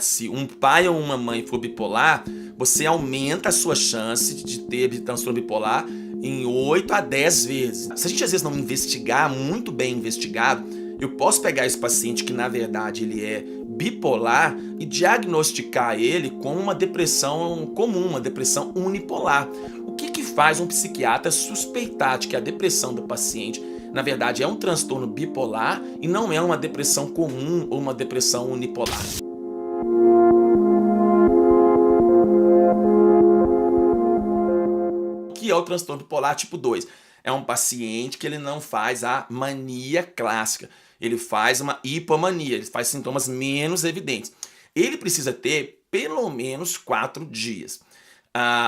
Se um pai ou uma mãe for bipolar, você aumenta a sua chance de ter transtorno bipolar em 8 a 10 vezes. Se a gente às vezes não investigar, muito bem investigado, eu posso pegar esse paciente que na verdade ele é bipolar e diagnosticar ele com uma depressão comum, uma depressão unipolar. O que faz um psiquiatra suspeitar de que a depressão do paciente na verdade é um transtorno bipolar e não é uma depressão comum ou uma depressão unipolar? O que é o transtorno bipolar tipo 2? É um paciente que ele não faz a mania clássica, ele faz uma hipomania, ele faz sintomas menos evidentes. Ele precisa ter pelo menos 4 dias.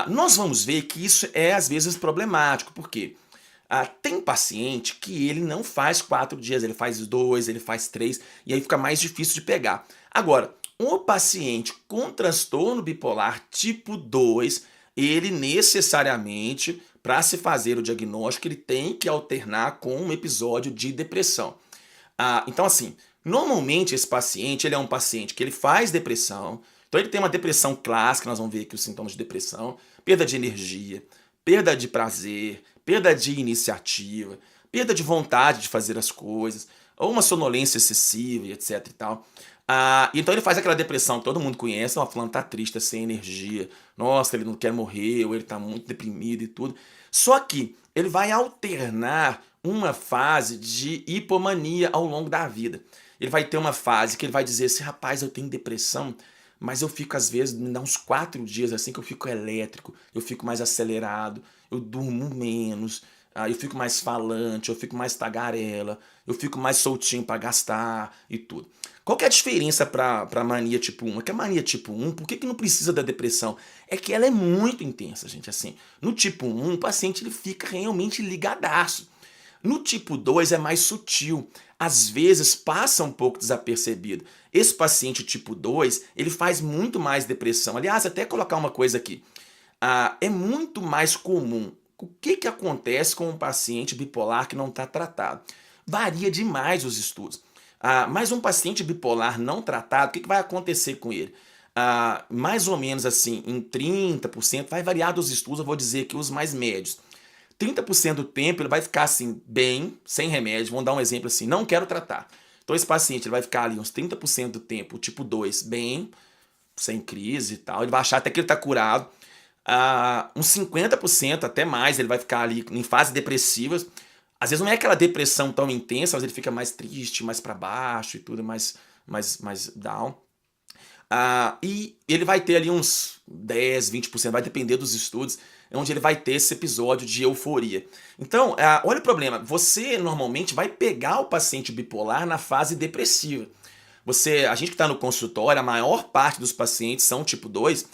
Nós vamos ver que isso é às vezes problemático, porque tem paciente que ele não faz 4 dias, ele faz 2, ele faz 3, e aí fica mais difícil de pegar. Agora, um paciente com transtorno bipolar tipo 2, ele necessariamente, para se fazer o diagnóstico, ele tem que alternar com um episódio de depressão. Então assim, normalmente esse paciente, ele é um paciente que ele faz depressão, então ele tem uma depressão clássica, nós vamos ver aqui os sintomas de depressão, perda de energia, perda de prazer, perda de iniciativa, perda de vontade de fazer as coisas, ou uma sonolência excessiva e etc e tal. Então ele faz aquela depressão que todo mundo conhece, fulano tá triste, tá sem energia, nossa, ele não quer morrer, ou ele tá muito deprimido e tudo. Só que ele vai alternar uma fase de hipomania ao longo da vida. Ele vai ter uma fase que ele vai dizer assim, rapaz, eu tenho depressão, mas eu fico às vezes, me dá uns 4 dias assim que eu fico elétrico, eu fico mais acelerado, eu durmo menos, eu fico mais falante, eu fico mais tagarela, eu fico mais soltinho para gastar e tudo. Qual que é a diferença para mania tipo 1? É que a mania tipo 1, por que não precisa da depressão? É que ela é muito intensa, gente, assim. No tipo 1, o paciente ele fica realmente ligadaço. No tipo 2 é mais sutil, às vezes passa um pouco desapercebido. Esse paciente tipo 2, ele faz muito mais depressão. Aliás, até colocar uma coisa aqui, é muito mais comum. O que acontece com um paciente bipolar que não está tratado? Varia demais os estudos. Mas um paciente bipolar não tratado, o que vai acontecer com ele? Mais ou menos assim, em 30%, vai variar dos estudos, eu vou dizer aqui os mais médios. 30% do tempo ele vai ficar assim, bem, sem remédio. Vamos dar um exemplo assim, não quero tratar. Então esse paciente ele vai ficar ali uns 30% do tempo, tipo 2, bem, sem crise e tal. Ele vai achar até que ele está curado. Uns 50%, até mais, ele vai ficar ali em fase depressivas. Às vezes não é aquela depressão tão intensa, mas ele fica mais triste, mais para baixo e tudo, mais down. E ele vai ter ali uns 10, 20%, vai depender dos estudos, onde ele vai ter esse episódio de euforia. Então, olha o problema, você normalmente vai pegar o paciente bipolar na fase depressiva. A gente que está no consultório, a maior parte dos pacientes são tipo 2,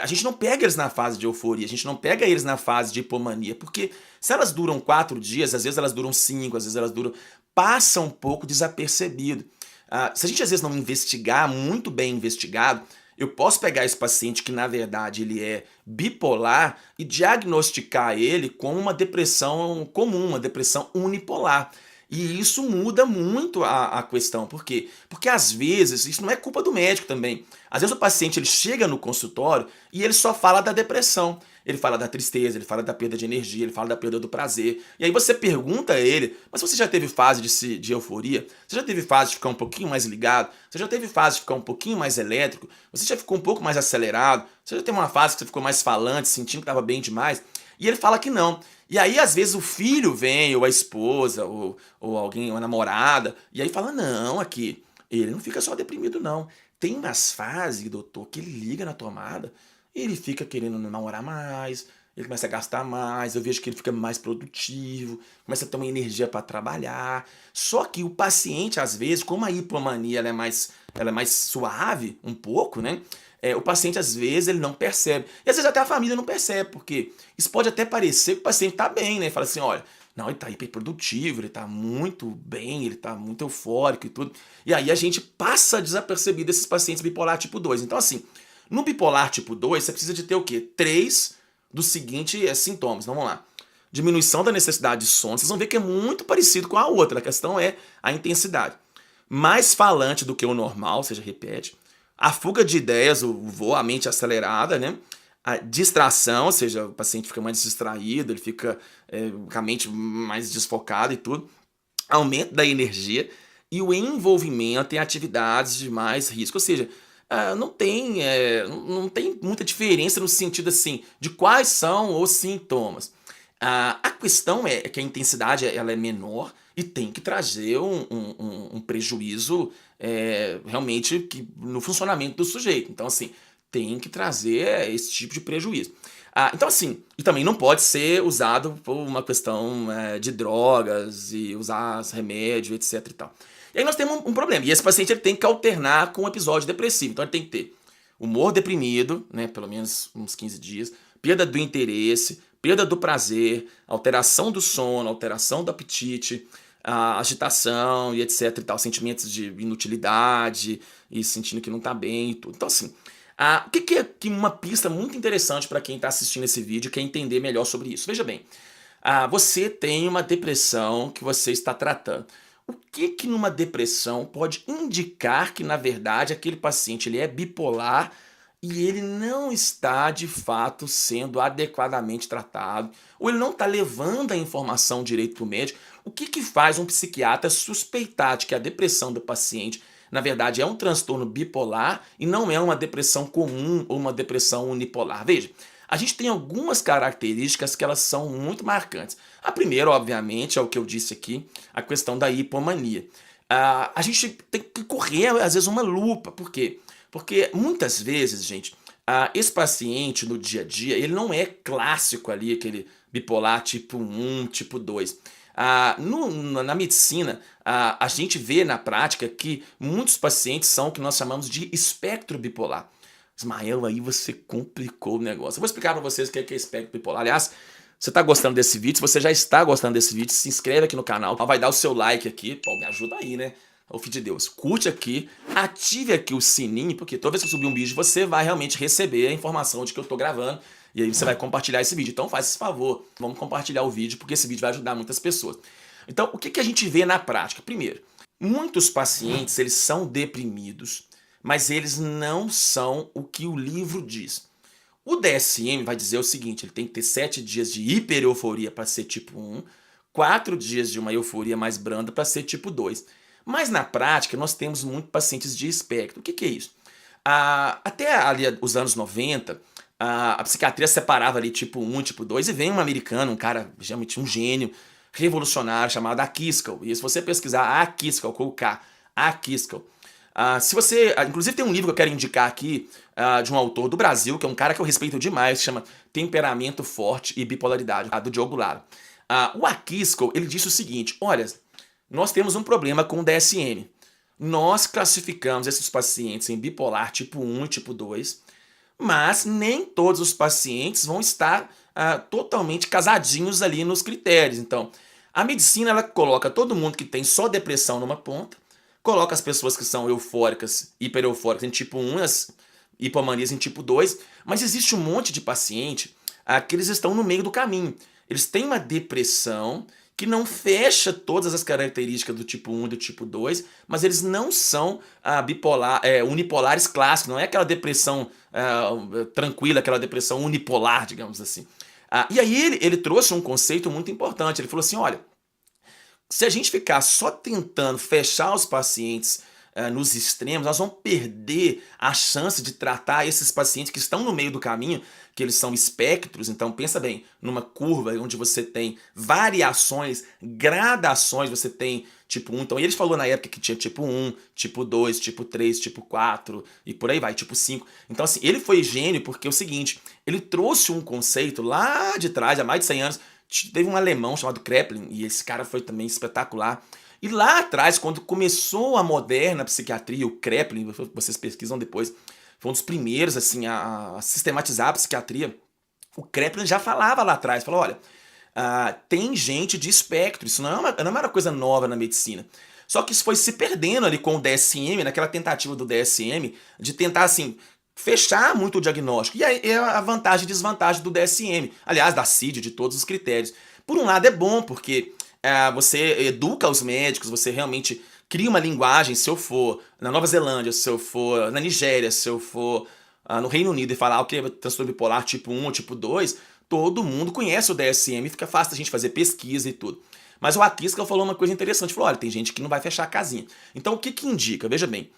a gente não pega eles na fase de euforia, a gente não pega eles na fase de hipomania, porque se elas duram 4 dias, às vezes elas duram 5, às vezes elas duram... passa um pouco desapercebido. Se a gente às vezes não investigar, muito bem investigado, eu posso pegar esse paciente que na verdade ele é bipolar e diagnosticar ele com uma depressão comum, uma depressão unipolar. E isso muda muito a questão. Por quê? Porque às vezes, isso não é culpa do médico também. Às vezes o paciente ele chega no consultório e ele só fala da depressão. Ele fala da tristeza, ele fala da perda de energia, ele fala da perda do prazer. E aí você pergunta a ele, mas você já teve fase de euforia? Você já teve fase de ficar um pouquinho mais ligado? Você já teve fase de ficar um pouquinho mais elétrico? Você já ficou um pouco mais acelerado? Você já teve uma fase que você ficou mais falante, sentindo que estava bem demais? E ele fala que não. E aí, às vezes, o filho vem, ou a esposa, ou alguém, ou a namorada, e aí fala, não, aqui, ele não fica só deprimido, não. Tem umas fases, doutor, que ele liga na tomada, ele fica querendo namorar mais, ele começa a gastar mais, eu vejo que ele fica mais produtivo, começa a ter uma energia para trabalhar. Só que o paciente, às vezes, como a hipomania ela é mais suave, um pouco, né? O paciente, às vezes, ele não percebe. E às vezes até a família não percebe, porque isso pode até parecer que o paciente está bem, né? Fala assim, olha, não, ele está hiperprodutivo, ele está muito bem, ele está muito eufórico e tudo. E aí a gente passa desapercebido esses pacientes bipolar tipo 2. Então, assim, no bipolar tipo 2, você precisa de ter o quê? 3 dos seguintes sintomas. Então, vamos lá. Diminuição da necessidade de sono. Vocês vão ver que é muito parecido com a outra. A questão é a intensidade. Mais falante do que o normal, ou seja, repete. A fuga de ideias, o voo, a mente acelerada, né? A distração, ou seja, o paciente fica mais distraído, ele fica com a mente mais desfocada e tudo. Aumento da energia e o envolvimento em atividades de mais risco. Ou seja, não tem muita diferença no sentido assim de quais são os sintomas. A questão é que a intensidade ela é menor e tem que trazer um prejuízo realmente no funcionamento do sujeito. Então, assim, tem que trazer esse tipo de prejuízo. Então, assim, e também não pode ser usado por uma questão de drogas e usar remédio, etc e tal. E aí nós temos um problema. E esse paciente ele tem que alternar com um episódio depressivo. Então ele tem que ter humor deprimido, né, pelo menos uns 15 dias, perda do interesse, perda do prazer, alteração do sono, alteração do apetite, agitação e etc e tal, sentimentos de inutilidade e sentindo que não está bem e tudo. Então, assim, o que é uma pista muito interessante para quem está assistindo esse vídeo e quer entender melhor sobre isso? Veja bem, você tem uma depressão que você está tratando. O que numa depressão pode indicar que, na verdade, aquele paciente ele é bipolar e ele não está, de fato, sendo adequadamente tratado, ou ele não está levando a informação direito para o médico? O que faz um psiquiatra suspeitar de que a depressão do paciente na verdade é um transtorno bipolar e não é uma depressão comum ou uma depressão unipolar? Veja, a gente tem algumas características que elas são muito marcantes. A primeira, obviamente, é o que eu disse aqui, a questão da hipomania. A gente tem que correr, às vezes, uma lupa. Por quê? Porque muitas vezes, gente, esse paciente no dia a dia, ele não é clássico ali, aquele bipolar tipo 1, tipo 2. Na medicina, a gente vê na prática que muitos pacientes são o que nós chamamos de espectro bipolar. Ismael, aí você complicou o negócio. Eu vou explicar para vocês o que é espectro bipolar. Aliás, você está gostando desse vídeo? Se você já está gostando desse vídeo, se inscreve aqui no canal, vai dar o seu like aqui. Pô, me ajuda aí, né? Ô filho de Deus, curte aqui, ative aqui o sininho, porque toda vez que eu subir um vídeo, você vai realmente receber a informação de que eu estou gravando. E aí você vai compartilhar esse vídeo. Então faz esse favor, vamos compartilhar o vídeo, porque esse vídeo vai ajudar muitas pessoas. Então, o que a gente vê na prática? Primeiro, muitos pacientes, eles são deprimidos, mas eles não são o que o livro diz. O DSM vai dizer o seguinte, ele tem que ter 7 dias de hipereuforia para ser tipo 1, 4 dias de uma euforia mais branda para ser tipo 2. Mas na prática, nós temos muitos pacientes de espectro. O que é isso? Até ali os anos 90, a psiquiatria separava ali tipo 1 e tipo 2, e vem um americano, um cara, realmente um gênio, revolucionário, chamado Akiskel. E se você pesquisar Akiskel, com o K, Akiskel, se você, inclusive tem um livro que eu quero indicar aqui, de um autor do Brasil, que é um cara que eu respeito demais, que chama Temperamento Forte e Bipolaridade, do Diogo Lara. O Akiskel, ele disse o seguinte, olha, nós temos um problema com o DSM. Nós classificamos esses pacientes em bipolar tipo 1 e tipo 2, mas nem todos os pacientes vão estar totalmente casadinhos ali nos critérios. Então, a medicina ela coloca todo mundo que tem só depressão numa ponta, coloca as pessoas que são eufóricas, hipereufóricas em tipo 1, as hipomanias em tipo 2, mas existe um monte de paciente que eles estão no meio do caminho. Eles têm uma depressão que não fecha todas as características do tipo 1 e do tipo 2, mas eles não são unipolares clássicos, não é aquela depressão tranquila, aquela depressão unipolar, digamos assim. E aí ele trouxe um conceito muito importante, ele falou assim, olha, se a gente ficar só tentando fechar os pacientes nos extremos, nós vamos perder a chance de tratar esses pacientes que estão no meio do caminho, que eles são espectros. Então pensa bem, numa curva onde você tem variações, gradações, você tem tipo 1, então ele falou na época que tinha tipo 1, tipo 2, tipo 3, tipo 4 e por aí vai, tipo 5. Então assim, ele foi gênio porque é o seguinte, ele trouxe um conceito lá de trás, há mais de 100 anos, teve um alemão chamado Kraepelin, e esse cara foi também espetacular. E lá atrás, quando começou a moderna psiquiatria, o Kraepelin, vocês pesquisam depois, foi um dos primeiros assim, a sistematizar a psiquiatria. O Kraepelin já falava lá atrás, falou, olha, tem gente de espectro, isso não é uma coisa nova na medicina. Só que isso foi se perdendo ali com o DSM, naquela tentativa do DSM, de tentar assim, fechar muito o diagnóstico. E aí é a vantagem e desvantagem do DSM, aliás, da CID, de todos os critérios. Por um lado é bom, porque você educa os médicos, você realmente cria uma linguagem, se eu for na Nova Zelândia, se eu for na Nigéria, se eu for no Reino Unido e falar o que é transtorno bipolar tipo 1 ou tipo 2, todo mundo conhece o DSM, fica fácil da gente fazer pesquisa e tudo. Mas o Akiska falou uma coisa interessante, falou, olha, tem gente que não vai fechar a casinha. Então o que que indica? Veja bem,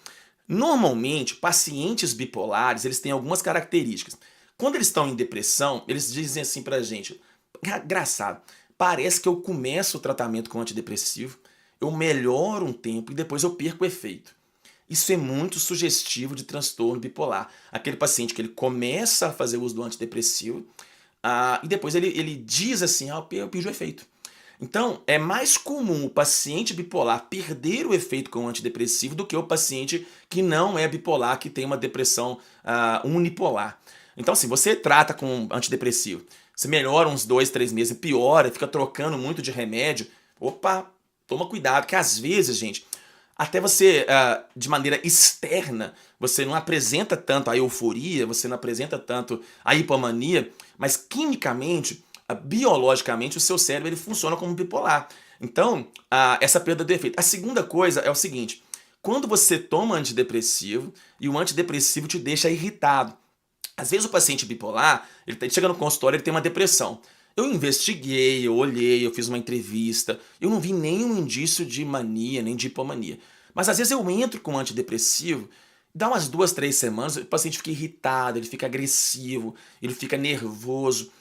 normalmente pacientes bipolares, eles têm algumas características. Quando eles estão em depressão, eles dizem assim pra gente, engraçado, parece que eu começo o tratamento com antidepressivo, eu melhoro um tempo e depois eu perco o efeito. Isso é muito sugestivo de transtorno bipolar. Aquele paciente que ele começa a fazer uso do antidepressivo e depois ele diz assim, eu perdi o efeito. Então, é mais comum o paciente bipolar perder o efeito com o antidepressivo do que o paciente que não é bipolar, que tem uma depressão unipolar. Então, se você trata com antidepressivo, você melhora uns 2, 3 meses, piora, fica trocando muito de remédio, opa, toma cuidado, que às vezes, gente, até você, de maneira externa, você não apresenta tanto a euforia, você não apresenta tanto a hipomania, mas quimicamente, biologicamente, o seu cérebro ele funciona como bipolar. Então, essa perda do efeito. A segunda coisa é o seguinte, quando você toma antidepressivo e o antidepressivo te deixa irritado, às vezes o paciente bipolar, ele chega no consultório, ele tem uma depressão. Eu investiguei, eu olhei, eu fiz uma entrevista, eu não vi nenhum indício de mania, nem de hipomania. Mas às vezes eu entro com um antidepressivo, dá umas 2, 3 semanas, o paciente fica irritado, ele fica agressivo, ele fica nervoso.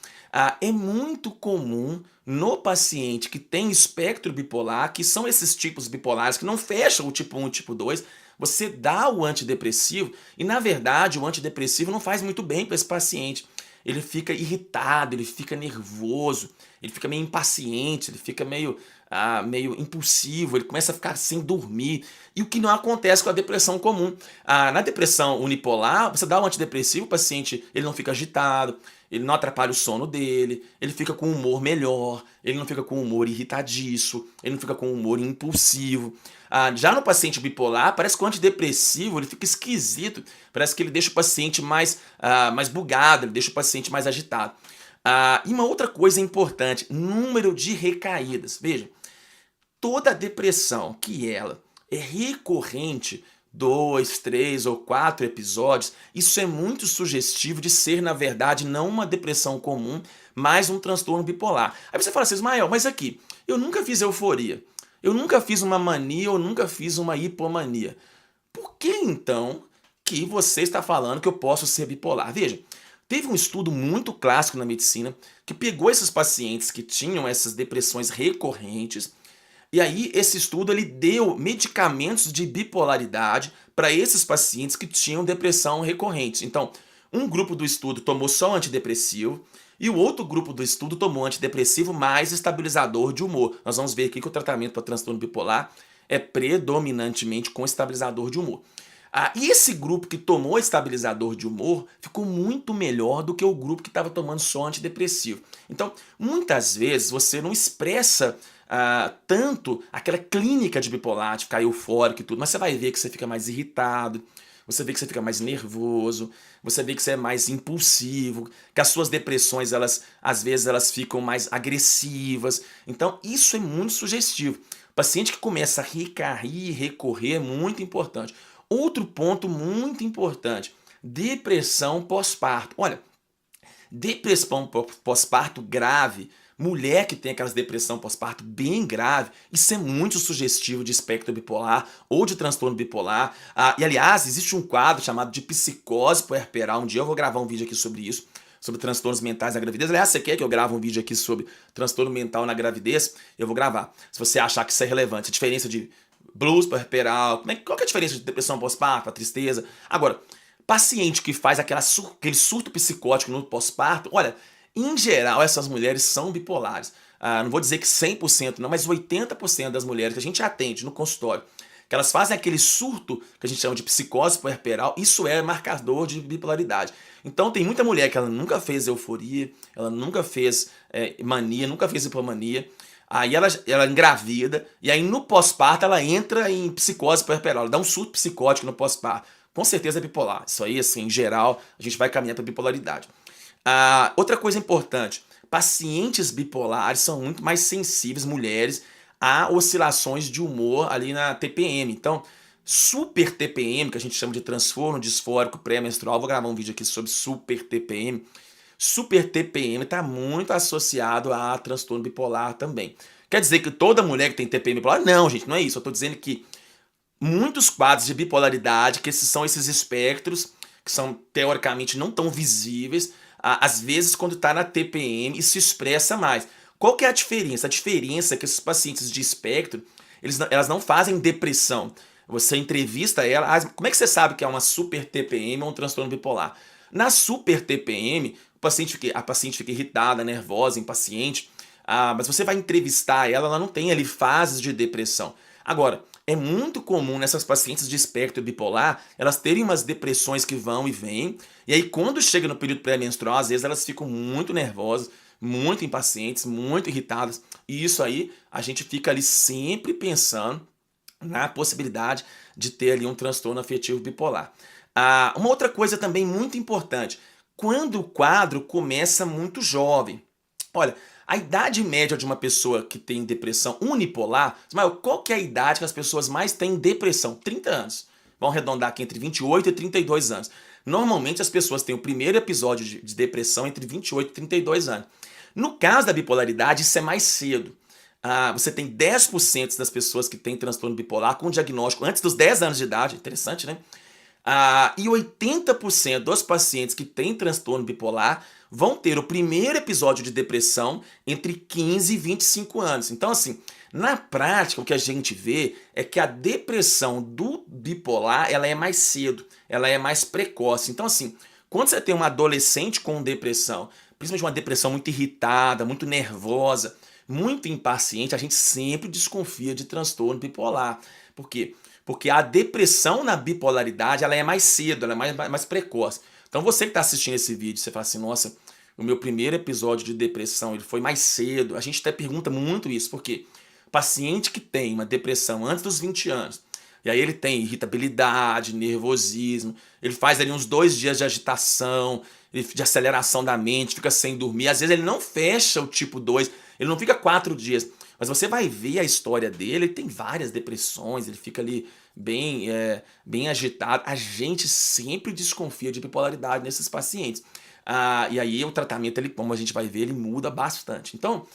É muito comum no paciente que tem espectro bipolar, que são esses tipos bipolares que não fecham o tipo 1 e o tipo 2, você dá o antidepressivo e, na verdade, o antidepressivo não faz muito bem para esse paciente. Ele fica irritado, ele fica nervoso, ele fica meio impaciente, ele fica meio impulsivo, ele começa a ficar sem dormir. E o que não acontece com a depressão comum. Na depressão unipolar, você dá um antidepressivo, o paciente ele não fica agitado, ele não atrapalha o sono dele, ele fica com humor melhor, ele não fica com humor irritadiço, ele não fica com humor impulsivo. Já no paciente bipolar, parece que o antidepressivo ele fica esquisito, parece que ele deixa o paciente mais bugado, ele deixa o paciente mais agitado. E uma outra coisa importante, número de recaídas. Veja, toda depressão que ela é recorrente, 2, 3 ou 4 episódios, isso é muito sugestivo de ser, na verdade, não uma depressão comum, mas um transtorno bipolar. Aí você fala assim, Ismael, mas aqui, eu nunca fiz euforia, eu nunca fiz uma mania, eu nunca fiz uma hipomania. Por que então que você está falando que eu posso ser bipolar? Veja, teve um estudo muito clássico na medicina que pegou esses pacientes que tinham essas depressões recorrentes e aí esse estudo ele deu medicamentos de bipolaridade para esses pacientes que tinham depressão recorrente. Então, um grupo do estudo tomou só antidepressivo e o outro grupo do estudo tomou antidepressivo mais estabilizador de humor. Nós vamos ver aqui que o tratamento para transtorno bipolar é predominantemente com estabilizador de humor. E esse grupo que tomou estabilizador de humor ficou muito melhor do que o grupo que estava tomando só antidepressivo. Então, muitas vezes você não expressa tanto aquela clínica de bipolar, de ficar eufórico e tudo, mas você vai ver que você fica mais irritado, você vê que você fica mais nervoso, você vê que você é mais impulsivo, que as suas depressões, às vezes, elas ficam mais agressivas. Então, isso é muito sugestivo. O paciente que começa a recair, recorrer, é muito importante. Outro ponto muito importante, depressão pós-parto. Olha, depressão pós-parto grave, mulher que tem aquelas depressão pós-parto bem grave, isso é muito sugestivo de espectro bipolar ou de transtorno bipolar. E aliás, existe um quadro chamado de psicose puerperal. Um dia eu vou gravar um vídeo aqui sobre isso, sobre transtornos mentais na gravidez. Aliás, você quer que eu grave um vídeo aqui sobre transtorno mental na gravidez? Eu vou gravar, se você achar que isso é relevante. A diferença de blues puerperal, qual que é a diferença de depressão pós-parto, a tristeza? Agora, paciente que faz aquele surto psicótico no pós-parto, olha, em geral essas mulheres são bipolares. Não vou dizer que 100% não, mas 80% das mulheres que a gente atende no consultório, que elas fazem aquele surto que a gente chama de psicose puerperal, isso é marcador de bipolaridade. Então tem muita mulher que ela nunca fez euforia, ela nunca fez mania, nunca fez hipomania, aí ela engravida, e aí no pós-parto ela entra em psicose puerperal, ela dá um surto psicótico no pós-parto. Com certeza é bipolar. Isso aí, assim, em geral, a gente vai caminhar para bipolaridade. Outra coisa importante, pacientes bipolares são muito mais sensíveis, mulheres, há oscilações de humor ali na TPM. Então, super TPM, que a gente chama de transtorno disfórico pré-menstrual, vou gravar um vídeo aqui sobre super TPM. Super TPM está muito associado a transtorno bipolar também. Quer dizer que toda mulher que tem TPM bipolar? Não, gente, não é isso. Eu estou dizendo que muitos quadros de bipolaridade, que são esses espectros, que são teoricamente não tão visíveis, às vezes quando está na TPM isso se expressa mais. Qual que é a diferença? A diferença é que esses pacientes de espectro, elas não fazem depressão. Você entrevista ela, como é que você sabe que é uma super TPM ou um transtorno bipolar? Na super TPM, a paciente fica irritada, nervosa, impaciente, mas você vai entrevistar ela, ela não tem ali fases de depressão. Agora, é muito comum nessas pacientes de espectro bipolar, elas terem umas depressões que vão e vêm, e aí quando chega no período pré-menstrual, às vezes elas ficam muito nervosas, muito impacientes, muito irritadas, e isso aí a gente fica ali sempre pensando na possibilidade de ter ali um transtorno afetivo bipolar. Uma outra coisa também muito importante, quando o quadro começa muito jovem. Olha, a idade média de uma pessoa que tem depressão unipolar, Ismael, qual que é a idade que as pessoas mais têm depressão? 30 anos. Vamos arredondar aqui entre 28 e 32 anos. Normalmente as pessoas têm o primeiro episódio de depressão entre 28 e 32 anos. No caso da bipolaridade, isso é mais cedo. Você tem 10% das pessoas que têm transtorno bipolar com diagnóstico antes dos 10 anos de idade. Interessante, né? E 80% dos pacientes que têm transtorno bipolar vão ter o primeiro episódio de depressão entre 15 e 25 anos. Então, assim, na prática, o que a gente vê é que a depressão do bipolar, ela é mais cedo, ela é mais precoce. Então, assim, quando você tem uma adolescente com depressão, principalmente uma depressão muito irritada, muito nervosa, muito impaciente, a gente sempre desconfia de transtorno bipolar. Por quê? Porque a depressão na bipolaridade ela é mais cedo, ela é mais precoce. Então você que está assistindo esse vídeo, você fala assim, nossa, o meu primeiro episódio de depressão ele foi mais cedo. A gente até pergunta muito isso, porque paciente que tem uma depressão antes dos 20 anos, e aí ele tem irritabilidade, nervosismo, ele faz ali uns 2 dias de agitação, de aceleração da mente, fica sem dormir, às vezes ele não fecha o tipo 2, ele não fica 4 dias, mas você vai ver a história dele, ele tem várias depressões, ele fica ali bem agitado. A gente sempre desconfia de bipolaridade nesses pacientes. E aí o tratamento, como a gente vai ver, ele muda bastante. Então,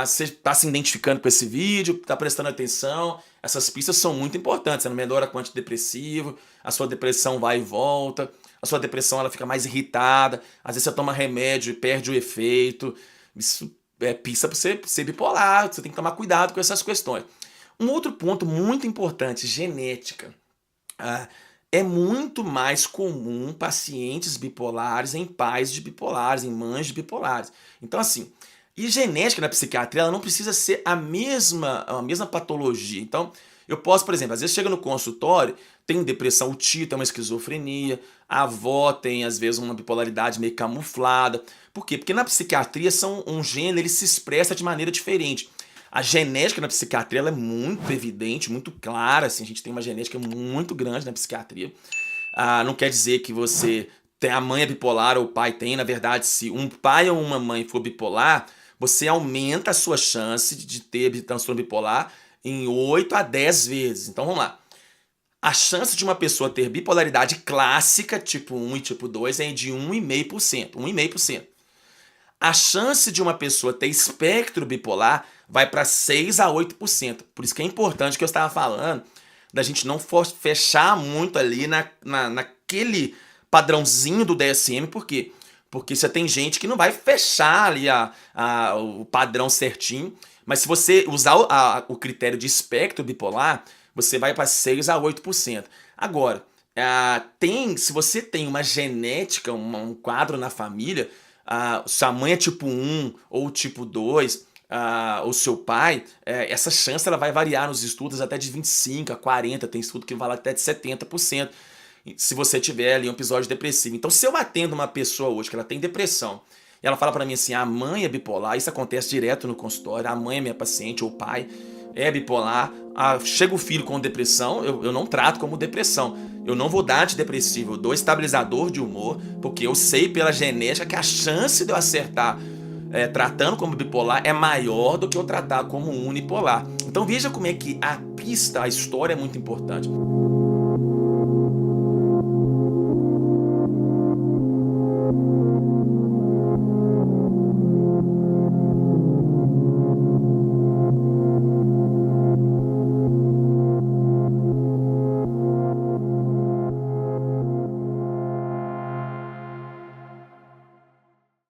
você está se identificando com esse vídeo, está prestando atenção, essas pistas são muito importantes. Você não melhora com antidepressivo, a sua depressão vai e volta, a sua depressão ela fica mais irritada, às vezes você toma remédio e perde o efeito. Isso é pista para você ser bipolar, você tem que tomar cuidado com essas questões. Um outro ponto muito importante, genética. É muito mais comum pacientes bipolares em pais de bipolares, em mães de bipolares. Então, assim, e genética na psiquiatria ela não precisa ser a mesma patologia. Então, eu posso, por exemplo, às vezes chega no consultório, tem depressão, o tio tem uma esquizofrenia, a avó tem, às vezes, uma bipolaridade meio camuflada. Por quê? Porque na psiquiatria um gênero ele se expressa de maneira diferente. A genética na psiquiatria ela é muito evidente, muito clara. Assim, a gente tem uma genética muito grande na psiquiatria. Não quer dizer que você tem a mãe é bipolar ou o pai tem. Na verdade, se um pai ou uma mãe for bipolar, você aumenta a sua chance de ter transtorno bipolar em 8 a 10 vezes. Então vamos lá. A chance de uma pessoa ter bipolaridade clássica, tipo 1 e tipo 2, é de 1,5%. 1,5%. A chance de uma pessoa ter espectro bipolar vai para 6 a 8%. Por isso que é importante que eu estava falando da gente não fechar muito ali naquele padrãozinho do DSM. Por quê? Porque você tem gente que não vai fechar ali o padrão certinho. Mas se você usar o critério de espectro bipolar, você vai para 6 a 8%. Agora, se você tem uma genética, um quadro na família, sua mãe é tipo 1 ou tipo 2, o seu pai, essa chance ela vai variar nos estudos até de 25 a 40%, tem estudo que vai até de 70%, se você tiver ali um episódio depressivo. Então, se eu atendo uma pessoa hoje que ela tem depressão, e ela fala para mim assim, a mãe é bipolar, isso acontece direto no consultório, a mãe é minha paciente, ou o pai é bipolar, chega o filho com depressão, eu não trato como depressão, eu não vou dar antidepressivo, eu dou estabilizador de humor, porque eu sei pela genética que a chance de eu acertar tratando como bipolar é maior do que eu tratar como unipolar. Então veja como é que a pista, a história é muito importante.